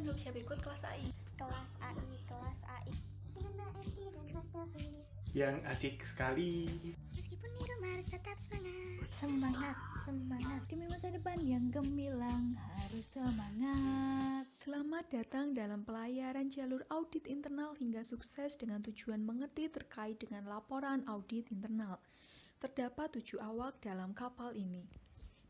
yuk siap ikut kelas AI. Kelas AI. Dengan Mbak Esti dan Mas Dovi. Yang asik sekali. Meskipun di rumah harus tetap semangat. Semangat. Demi masa depan yang gemilang harus semangat. Selamat datang dalam pelayaran jalur audit internal hingga sukses dengan tujuan mengerti terkait dengan laporan audit internal. Terdapat 7 awak dalam kapal ini.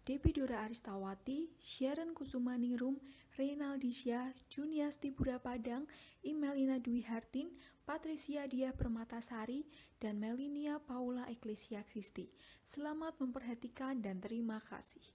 Debbie Dora Aristawati, Sharon Kusumaningrum, Reynaldisya, Juniasti Bura Padang, Imelina Dwi Hartin, Patricia Diah Permatasari, dan Melinia Paula Eklesia Kristi. Selamat memperhatikan dan terima kasih.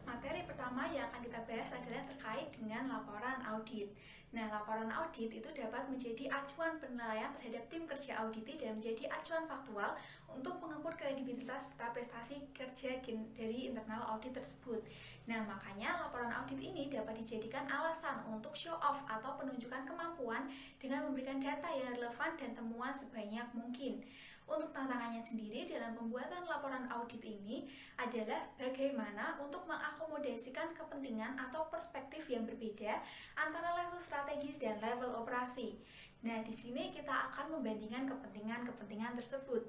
Materi pertama yang akan kita bahas adalah terkait dengan laporan audit. Nah, laporan audit itu dapat menjadi acuan penilaian terhadap tim kerja auditi dan menjadi acuan faktual untuk mengukur kredibilitas serta prestasi kerja dari internal audit tersebut. Nah, makanya laporan audit ini dapat dijadikan alasan untuk show off atau penunjukan kemampuan dengan memberikan data yang relevan dan temuan sebanyak mungkin. Untuk tantangannya sendiri dalam pembuatan laporan audit ini adalah bagaimana untuk mengakomodasikan kepentingan atau perspektif yang berbeda antara level strategis dan level operasi. Nah, di sini kita akan membandingkan kepentingan tersebut.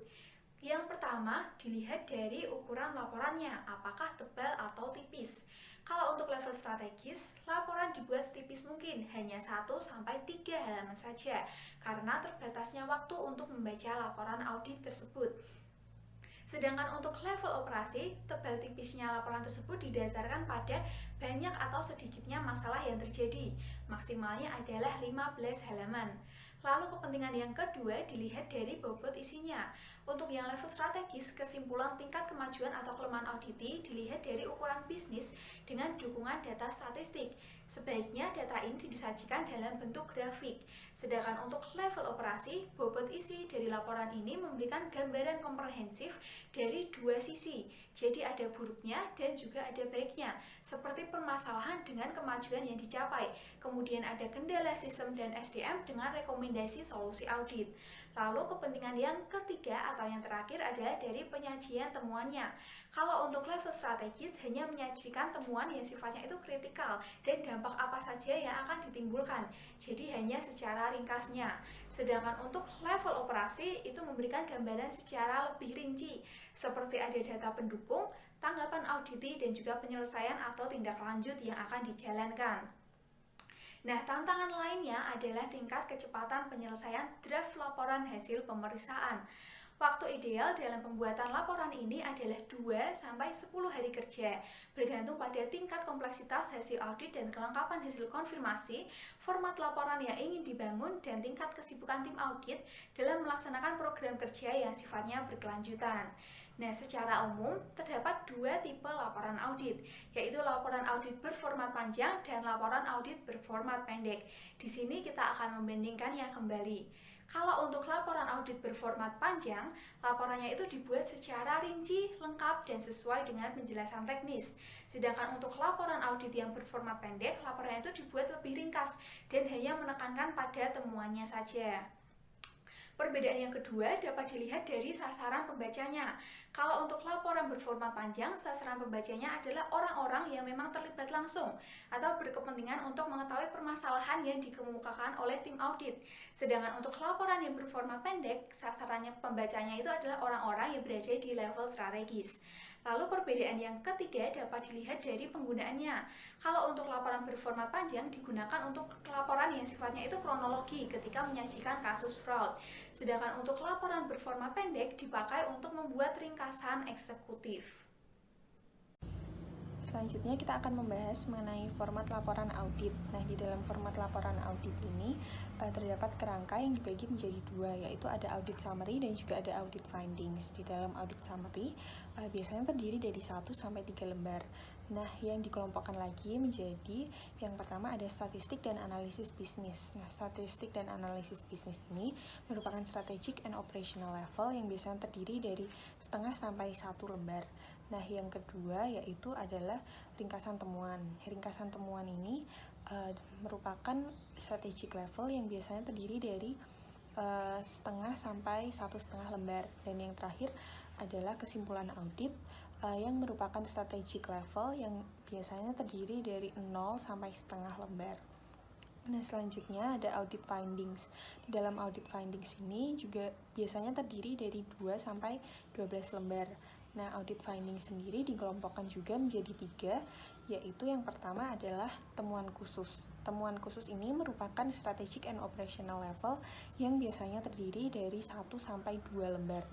Yang pertama, dilihat dari ukuran laporannya, apakah tebal atau tipis. Kalau untuk level strategis, laporan dibuat setipis mungkin, hanya 1-3 halaman saja, karena terbatasnya waktu untuk membaca laporan audit tersebut. Sedangkan untuk level operasi, tebal tipisnya laporan tersebut didasarkan pada banyak atau sedikitnya masalah yang terjadi. Maksimalnya adalah 15 halaman. Lalu kepentingan yang kedua dilihat dari bobot isinya. Untuk yang level strategis, kesimpulan tingkat kemajuan atau kelemahan auditi dilihat dari ukuran bisnis dengan dukungan data statistik. Sebaiknya data ini disajikan dalam bentuk grafik. Sedangkan untuk level operasi, bobot isi dari laporan ini memberikan gambaran komprehensif dari dua sisi. Jadi ada buruknya dan juga ada baiknya, seperti permasalahan dengan kemajuan yang dicapai. Kemudian ada kendala sistem dan SDM dengan rekomendasi solusi audit. Lalu kepentingan yang ketiga atau yang terakhir adalah dari penyajian temuannya. Kalau untuk level strategis hanya menyajikan temuan yang sifatnya itu kritikal dan dampak apa saja yang akan ditimbulkan. Jadi hanya secara ringkasnya. Sedangkan untuk level operasi itu memberikan gambaran secara lebih rinci, seperti ada data pendukung, tanggapan auditi, dan juga penyelesaian atau tindak lanjut yang akan dijalankan. Nah, tantangan lainnya adalah tingkat kecepatan penyelesaian draft laporan hasil pemeriksaan. Waktu ideal dalam pembuatan laporan ini adalah 2-10 hari kerja, bergantung pada tingkat kompleksitas hasil audit dan kelengkapan hasil konfirmasi, format laporan yang ingin dibangun, dan tingkat kesibukan tim audit dalam melaksanakan program kerja yang sifatnya berkelanjutan. Nah, secara umum, terdapat 2 tipe laporan audit, yaitu laporan audit berformat panjang dan laporan audit berformat pendek. Di sini kita akan membandingkannya kembali. Kalau untuk laporan audit berformat panjang, laporannya itu dibuat secara rinci, lengkap, dan sesuai dengan penjelasan teknis. Sedangkan untuk laporan audit yang berformat pendek, laporannya itu dibuat lebih ringkas dan hanya menekankan pada temuannya saja. Perbedaan yang kedua dapat dilihat dari sasaran pembacanya. Kalau untuk laporan berformat panjang, sasaran pembacanya adalah orang-orang yang memang terlibat langsung atau berkepentingan untuk mengetahui permasalahan yang dikemukakan oleh tim audit. Sedangkan untuk laporan yang berformat pendek, sasarannya pembacanya itu adalah orang-orang yang berada di level strategis. Lalu perbedaan yang ketiga dapat dilihat dari penggunaannya. Kalau untuk laporan berformat panjang digunakan untuk laporan yang sifatnya itu kronologi ketika menyajikan kasus fraud. Sedangkan untuk laporan berformat pendek dipakai untuk membuat ringkasan eksekutif. Selanjutnya kita akan membahas mengenai format laporan audit. Nah, di dalam format laporan audit ini terdapat kerangka yang dibagi menjadi 2, yaitu ada audit summary dan juga ada audit findings. Di dalam audit summary biasanya terdiri dari 1-3 lembar. Nah, yang dikelompokkan lagi menjadi yang pertama ada statistik dan analisis bisnis. Nah, statistik dan analisis bisnis ini merupakan strategic and operational level yang biasanya terdiri dari 0,5-1 lembar. Nah, yang kedua yaitu adalah ringkasan temuan. Ringkasan temuan ini merupakan strategic level yang biasanya terdiri dari 0,5-1,5 lembar. Dan yang terakhir adalah kesimpulan audit yang merupakan strategic level yang biasanya terdiri dari 0 sampai 0,5 lembar. Nah, selanjutnya ada audit findings. Di dalam audit findings ini juga biasanya terdiri dari 2 sampai 12 lembar. Nah, audit findings sendiri dikelompokkan juga menjadi 3, yaitu yang pertama adalah temuan khusus. Temuan khusus ini merupakan strategic and operational level yang biasanya terdiri dari 1 sampai 2 lembar.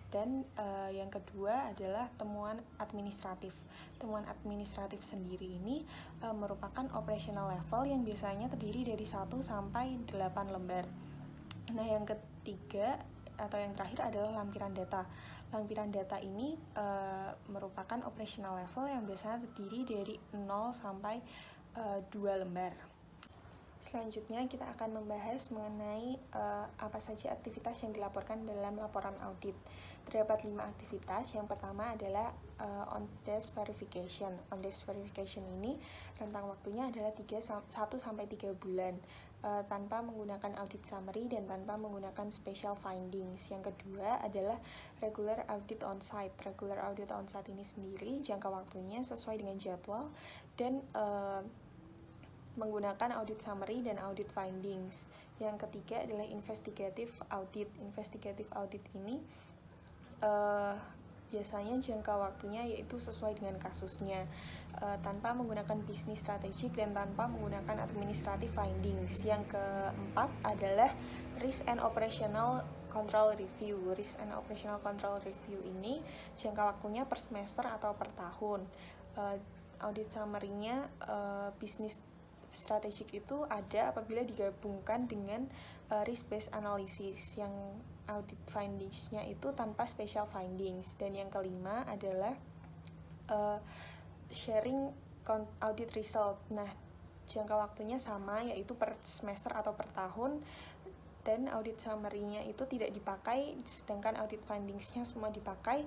Dan yang kedua adalah temuan administratif. Temuan administratif sendiri ini merupakan operational level yang biasanya terdiri dari 1 sampai 8 lembar. Nah, yang ketiga atau yang terakhir adalah lampiran data. Lampiran data ini merupakan operational level yang biasanya terdiri dari 0 sampai 2 lembar. Selanjutnya kita akan membahas mengenai apa saja aktivitas yang dilaporkan dalam laporan audit. Terdapat 5 aktivitas. Yang pertama adalah on-desk verification. On-desk verification ini rentang waktunya adalah 1-3 bulan tanpa menggunakan audit summary dan tanpa menggunakan special findings. Yang kedua adalah regular audit on-site. Regular audit on-site ini sendiri jangka waktunya sesuai dengan jadwal dan menggunakan audit summary dan audit findings. Yang ketiga adalah investigative audit. Investigative audit ini biasanya jangka waktunya yaitu sesuai dengan kasusnya, tanpa menggunakan bisnis strategik dan tanpa menggunakan administrative findings. Yang keempat adalah risk and operational control review. Risk and operational control review ini jangka waktunya per semester atau per tahun. Audit summary-nya bisnis strategik itu ada apabila digabungkan dengan risk based analysis. Yang audit findings-nya itu tanpa special findings. Dan yang kelima adalah sharing audit result. Nah, jangka waktunya sama yaitu per semester atau per tahun, dan audit summary-nya itu tidak dipakai, sedangkan audit findings-nya semua dipakai,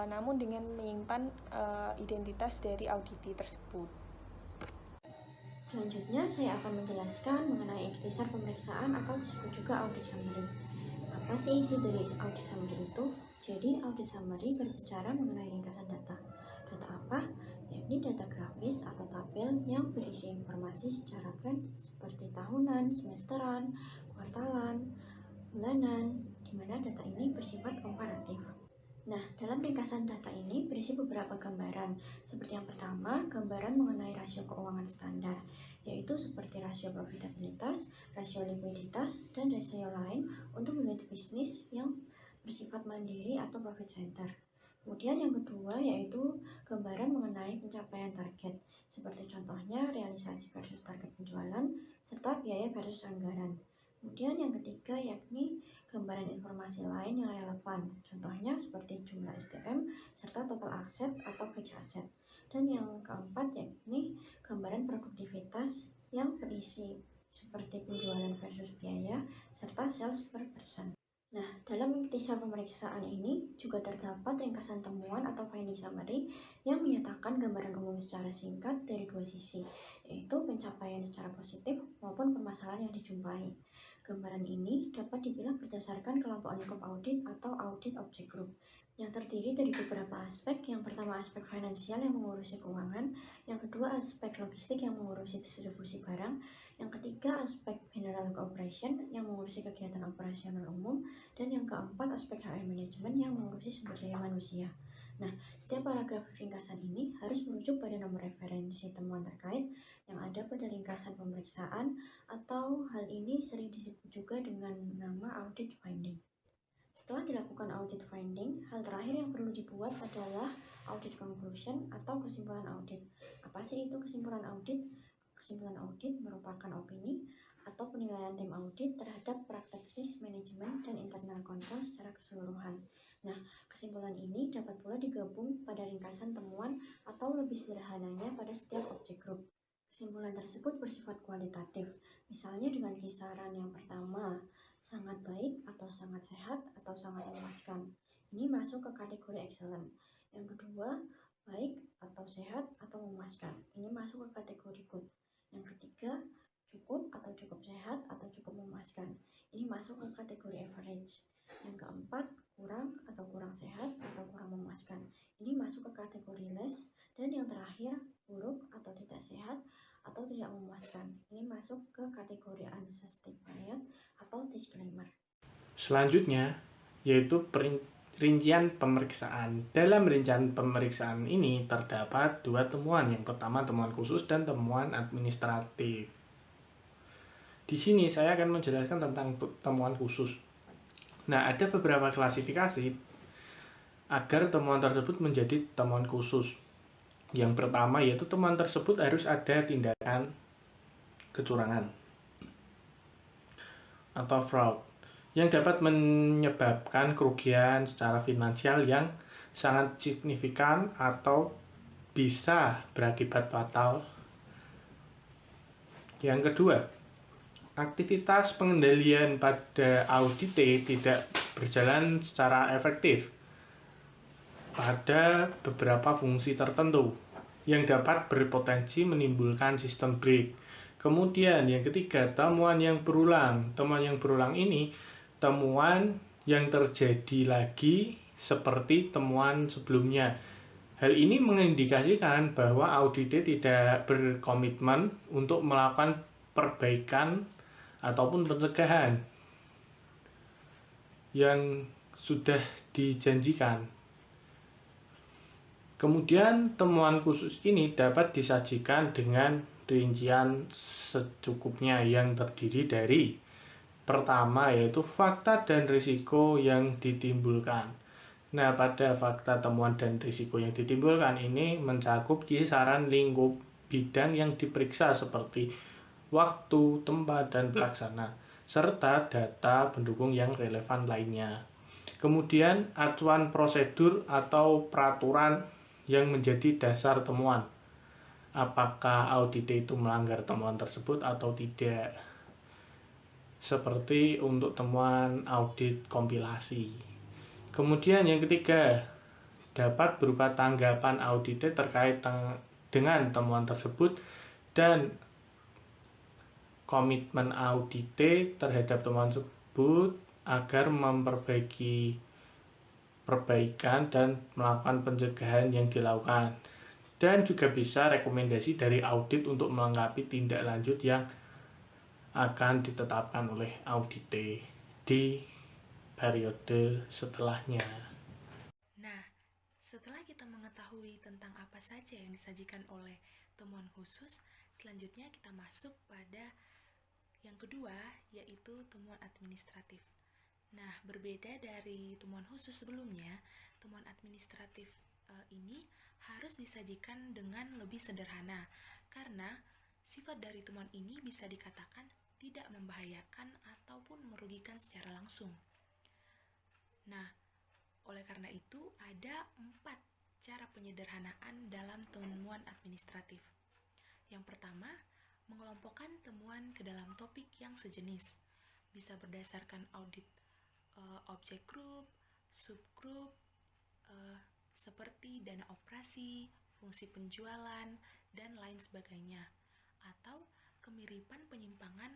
namun dengan menyimpan identitas dari auditi tersebut. Selanjutnya saya akan menjelaskan mengenai ikhtisar pemeriksaan atau disebut juga audit summary. Apa sih isi dari audit summary itu? Jadi audit summary berbicara mengenai ringkasan data. Data apa? Yakni data grafis atau tabel yang berisi informasi secara tren seperti tahunan, semesteran, kuartalan, bulanan, di mana data ini bersifat komparatif. Nah, dalam ringkasan data ini berisi beberapa gambaran. Seperti yang pertama, gambaran mengenai rasio keuangan standar, yaitu seperti rasio profitabilitas, rasio likuiditas, dan rasio lain untuk unit bisnis yang bersifat mandiri atau profit center. Kemudian yang kedua yaitu gambaran mengenai pencapaian target, seperti contohnya realisasi versus target penjualan, serta biaya versus anggaran. Kemudian yang ketiga yakni gambaran informasi lain yang relevan, contohnya seperti jumlah SDM serta total aset atau fixed asset. Dan yang keempat yakni gambaran produktivitas yang berisi seperti penjualan versus biaya serta sales per persen. Nah, dalam ikhtisar pemeriksaan ini juga terdapat ringkasan temuan atau finding summary yang menyatakan gambaran umum secara singkat dari dua sisi, yaitu pencapaian secara positif maupun permasalahan yang dijumpai. Gambaran ini dapat dibilang berdasarkan kelompok lingkup audit atau audit object group, yang terdiri dari beberapa aspek. Yang pertama aspek finansial yang mengurusi keuangan, yang kedua aspek logistik yang mengurusi distribusi barang, yang ketiga aspek general operation yang mengurusi kegiatan operasional umum, dan yang keempat aspek HR management yang mengurusi sumber daya manusia. Nah, setiap paragraf ringkasan ini harus merujuk pada nomor referensi temuan terkait yang ada pada ringkasan pemeriksaan, atau hal ini sering disebut juga dengan nama audit finding. Setelah dilakukan audit finding, hal terakhir yang perlu dibuat adalah audit conclusion atau kesimpulan audit. Apa sih itu kesimpulan audit? Kesimpulan audit merupakan opini atau penilaian tim audit terhadap praktek risk management dan internal control secara keseluruhan. Nah, kesimpulan ini dapat pula digabung pada ringkasan temuan atau lebih sederhananya pada setiap object group. Kesimpulan tersebut bersifat kualitatif, misalnya dengan kisaran yang pertama, sangat baik atau sangat sehat atau sangat memuaskan. Ini masuk ke kategori excellent. Yang kedua, baik atau sehat atau memuaskan. Ini masuk ke kategori good. Yang ketiga, cukup atau cukup sehat atau cukup memuaskan. Ini masuk ke kategori average. Yang keempat, kurang atau kurang sehat atau kurang memuaskan. Ini masuk ke kategori less. Dan yang terakhir, buruk atau tidak sehat atau tidak memuaskan. Ini masuk ke kategori unjustified atau disclaimer. Selanjutnya, yaitu rincian pemeriksaan. Dalam rincian pemeriksaan ini terdapat dua temuan. Yang pertama temuan khusus dan temuan administratif. Di sini saya akan menjelaskan tentang temuan khusus. Nah, ada beberapa klasifikasi agar temuan tersebut menjadi temuan khusus. Yang pertama yaitu temuan tersebut harus ada tindakan kecurangan atau fraud yang dapat menyebabkan kerugian secara finansial yang sangat signifikan atau bisa berakibat fatal. Yang kedua, aktivitas pengendalian pada audit tidak berjalan secara efektif pada beberapa fungsi tertentu yang dapat berpotensi menimbulkan sistem break. Kemudian yang ketiga, temuan yang berulang. Temuan yang berulang ini temuan yang terjadi lagi seperti temuan sebelumnya. Hal ini mengindikasikan bahwa audite tidak berkomitmen untuk melakukan perbaikan ataupun pencegahan yang sudah dijanjikan. Kemudian temuan khusus ini dapat disajikan dengan rincian secukupnya yang terdiri dari pertama yaitu fakta dan risiko yang ditimbulkan. Nah, pada fakta, temuan, dan risiko yang ditimbulkan ini mencakup kisaran lingkup bidang yang diperiksa seperti waktu, tempat, dan pelaksana, serta data pendukung yang relevan lainnya. Kemudian acuan prosedur atau peraturan yang menjadi dasar temuan. Apakah audit itu melanggar temuan tersebut atau tidak? Seperti untuk temuan audit kompilasi. Kemudian yang ketiga, dapat berupa tanggapan audit terkait dengan temuan tersebut dan komitmen audit terhadap temuan tersebut agar memperbaiki perbaikan dan melakukan pencegahan yang dilakukan. Dan juga bisa rekomendasi dari audit untuk melengkapi tindak lanjut yang akan ditetapkan oleh audit di periode setelahnya. Nah, setelah kita mengetahui tentang apa saja yang disajikan oleh temuan khusus, selanjutnya kita masuk pada yang kedua, yaitu temuan administratif. Nah, berbeda dari temuan khusus sebelumnya, temuan administratif ini harus disajikan dengan lebih sederhana, karena sifat dari temuan ini bisa dikatakan tidak membahayakan ataupun merugikan secara langsung. Nah, oleh karena itu ada 4 cara penyederhanaan dalam temuan administratif. Yang pertama, mengelompokkan temuan ke dalam topik yang sejenis. Bisa berdasarkan audit objek grup, subgrup, seperti dana operasi, fungsi penjualan, dan lain sebagainya. Atau kemiripan penyimpangan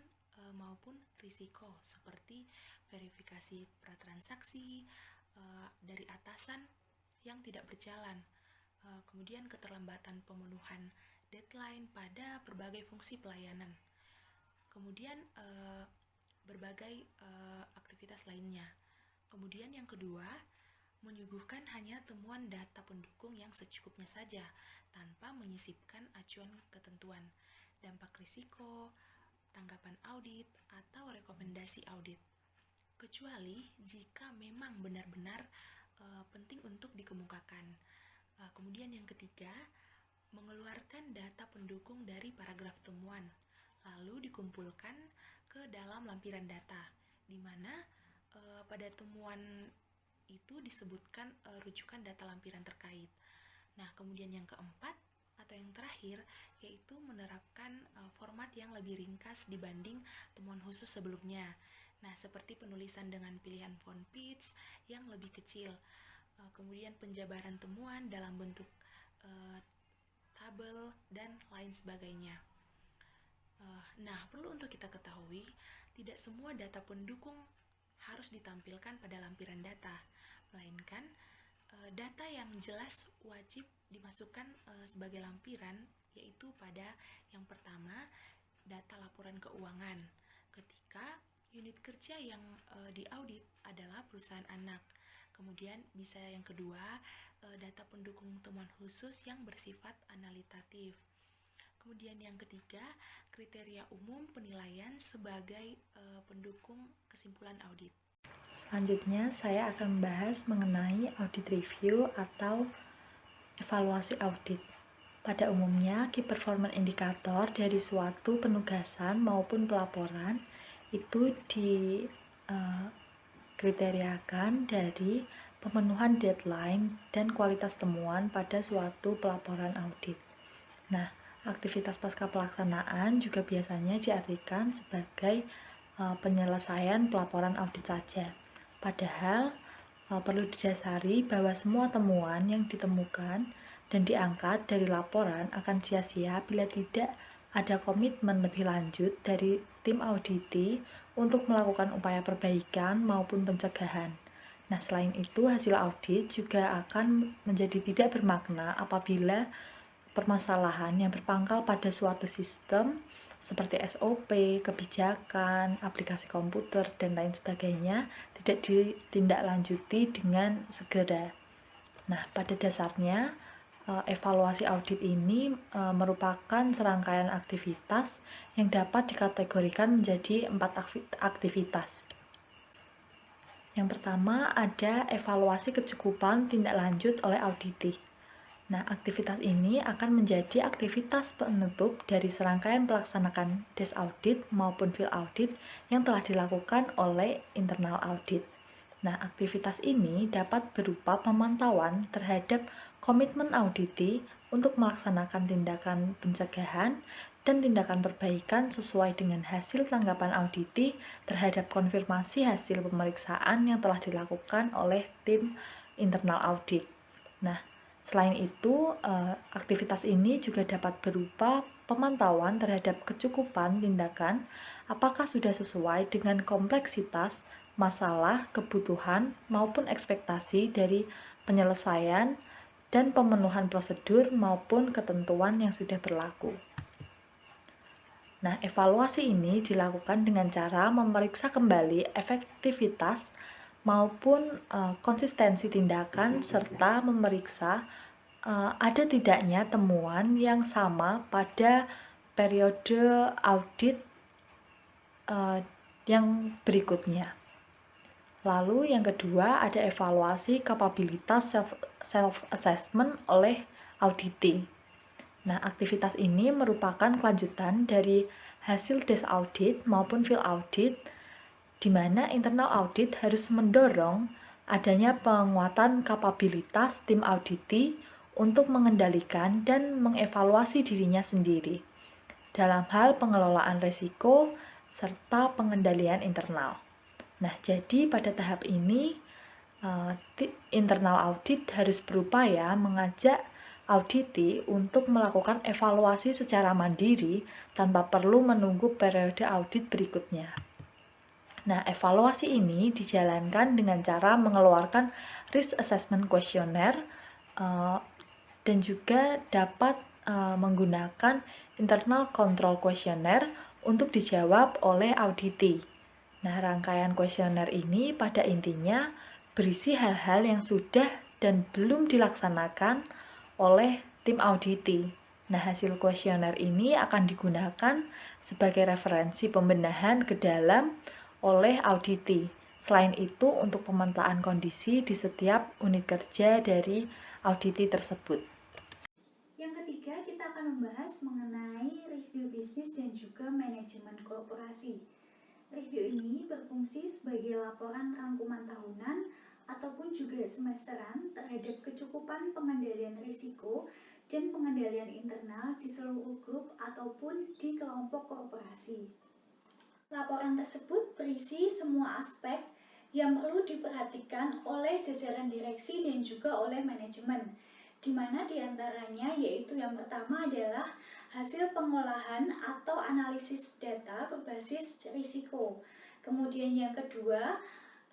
maupun risiko seperti verifikasi pratransaksi dari atasan yang tidak berjalan, kemudian keterlambatan pemenuhan deadline pada berbagai fungsi pelayanan, kemudian berbagai aktivitas lainnya. Kemudian yang kedua, menyuguhkan hanya temuan data pendukung yang secukupnya saja tanpa menyisipkan acuan ketentuan, dampak risiko, tanggapan audit, atau rekomendasi audit, kecuali jika memang benar-benar penting untuk dikemukakan. Kemudian yang ketiga, mengeluarkan data pendukung dari paragraf temuan, lalu dikumpulkan ke dalam lampiran data, di mana pada temuan itu disebutkan rujukan data lampiran terkait. Nah, kemudian yang keempat atau yang terakhir yaitu menerapkan format yang lebih ringkas dibanding temuan khusus sebelumnya. Nah, seperti penulisan dengan pilihan font pitch yang lebih kecil, kemudian penjabaran temuan dalam bentuk tabel, dan lain sebagainya. Nah, perlu untuk kita ketahui, tidak semua data pendukung harus ditampilkan pada lampiran data, melainkan data yang jelas wajib dimasukkan sebagai lampiran yaitu pada yang pertama, data laporan keuangan. Ketika unit kerja yang diaudit adalah perusahaan anak. Kemudian bisa yang kedua, data pendukung temuan khusus yang bersifat analitatif. Kemudian yang ketiga, kriteria umum penilaian sebagai pendukung kesimpulan audit. Selanjutnya, saya akan membahas mengenai audit review atau evaluasi audit. Pada umumnya, key performance indicator dari suatu penugasan maupun pelaporan itu dikriteriakan dari pemenuhan deadline dan kualitas temuan pada suatu pelaporan audit. Nah, aktivitas pasca pelaksanaan juga biasanya diartikan sebagai penyelesaian pelaporan audit saja. Padahal perlu didasari bahwa semua temuan yang ditemukan dan diangkat dari laporan akan sia-sia bila tidak ada komitmen lebih lanjut dari tim auditi untuk melakukan upaya perbaikan maupun pencegahan. Nah, selain itu, hasil audit juga akan menjadi tidak bermakna apabila permasalahan yang berpangkal pada suatu sistem seperti SOP, kebijakan, aplikasi komputer, dan lain sebagainya tidak ditindaklanjuti dengan segera. Nah, pada dasarnya, evaluasi audit ini merupakan serangkaian aktivitas yang dapat dikategorikan menjadi 4 aktivitas. Yang pertama ada evaluasi kecukupan tindak lanjut oleh auditi. Nah, aktivitas ini akan menjadi aktivitas penutup dari serangkaian pelaksanaan desk audit maupun field audit yang telah dilakukan oleh internal audit. Nah, aktivitas ini dapat berupa pemantauan terhadap komitmen auditi untuk melaksanakan tindakan pencegahan dan tindakan perbaikan sesuai dengan hasil tanggapan auditi terhadap konfirmasi hasil pemeriksaan yang telah dilakukan oleh tim internal audit. Nah, selain itu, aktivitas ini juga dapat berupa pemantauan terhadap kecukupan tindakan apakah sudah sesuai dengan kompleksitas masalah, kebutuhan, maupun ekspektasi dari penyelesaian dan pemenuhan prosedur maupun ketentuan yang sudah berlaku. Nah, evaluasi ini dilakukan dengan cara memeriksa kembali efektivitas maupun konsistensi tindakan serta memeriksa ada tidaknya temuan yang sama pada periode audit yang berikutnya. Lalu yang kedua ada evaluasi kapabilitas self-assessment oleh auditi. Nah, aktivitas ini merupakan kelanjutan dari hasil desk audit maupun field audit di mana internal audit harus mendorong adanya penguatan kapabilitas tim auditi untuk mengendalikan dan mengevaluasi dirinya sendiri dalam hal pengelolaan risiko serta pengendalian internal. Nah, jadi pada tahap ini internal audit harus berupaya mengajak auditi untuk melakukan evaluasi secara mandiri tanpa perlu menunggu periode audit berikutnya. Nah, evaluasi ini dijalankan dengan cara mengeluarkan risk assessment questionnaire dan juga dapat menggunakan internal control questionnaire untuk dijawab oleh auditi. Nah, rangkaian kuesioner ini pada intinya berisi hal-hal yang sudah dan belum dilaksanakan oleh tim auditi. Nah, hasil kuesioner ini akan digunakan sebagai referensi pembenahan ke dalam oleh auditi. Selain itu, untuk pemetaan kondisi di setiap unit kerja dari auditi tersebut. Yang ketiga, kita akan membahas mengenai review bisnis dan juga manajemen korporasi. Review ini berfungsi sebagai laporan rangkuman tahunan ataupun juga semesteran terhadap kecukupan pengendalian risiko dan pengendalian internal di seluruh grup ataupun di kelompok korporasi. Laporan tersebut berisi semua aspek yang perlu diperhatikan oleh jajaran direksi dan juga oleh manajemen, di mana diantaranya yaitu yang pertama adalah hasil pengolahan atau analisis data berbasis risiko. Kemudian yang kedua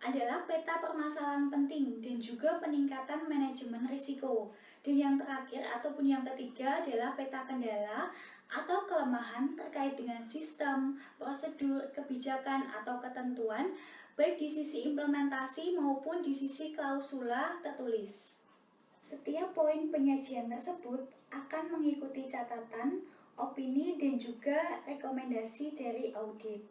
adalah peta permasalahan penting dan juga peningkatan manajemen risiko. Dan yang terakhir ataupun yang ketiga adalah peta kendala atau kelemahan terkait dengan sistem, prosedur, kebijakan, atau ketentuan, baik di sisi implementasi maupun di sisi klausula tertulis. Setiap poin penyajian tersebut akan mengikuti catatan, opini, dan juga rekomendasi dari audit.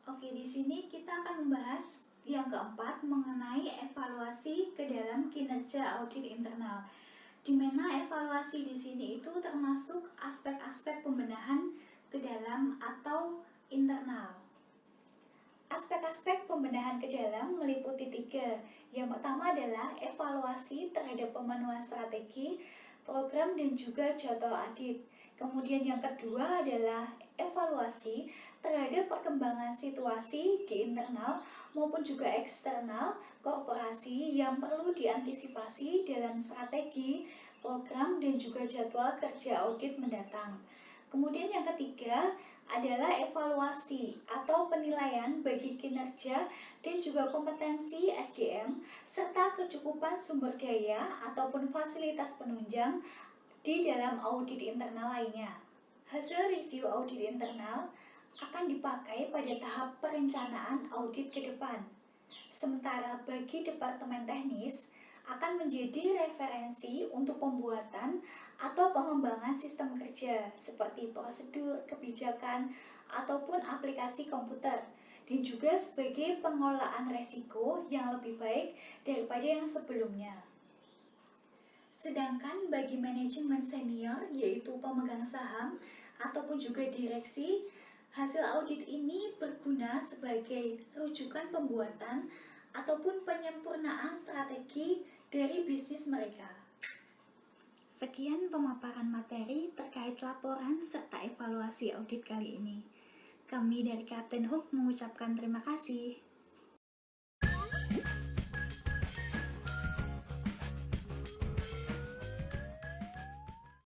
Oke, di sini kita akan membahas yang keempat mengenai evaluasi ke dalam kinerja audit internal. Di mana evaluasi di sini itu termasuk aspek-aspek pembenahan ke dalam atau internal. Aspek-aspek pembenahan ke dalam meliputi 3. Yang pertama adalah evaluasi terhadap pemenuhan strategi, program, dan juga jadwal audit. Kemudian yang kedua adalah evaluasi terhadap perkembangan situasi di internal maupun juga eksternal korporasi yang perlu diantisipasi dalam strategi, program, dan juga jadwal kerja audit mendatang. Kemudian yang ketiga adalah evaluasi atau penilaian bagi kinerja dan juga kompetensi SDM serta kecukupan sumber daya ataupun fasilitas penunjang di dalam audit internal lainnya. Hasil review audit internal akan dipakai pada tahap perencanaan audit ke depan. Sementara bagi Departemen Teknis akan menjadi referensi untuk pembuatan atau pengembangan sistem kerja seperti prosedur, kebijakan, ataupun aplikasi komputer, dan juga sebagai pengelolaan resiko yang lebih baik daripada yang sebelumnya. Sedangkan bagi manajemen senior, yaitu pemegang saham ataupun juga direksi, hasil audit ini berguna sebagai rujukan pembuatan ataupun penyempurnaan strategi dari bisnis mereka. Sekian pemaparan materi terkait laporan serta evaluasi audit kali ini. Kami dari Kapten Hook mengucapkan terima kasih.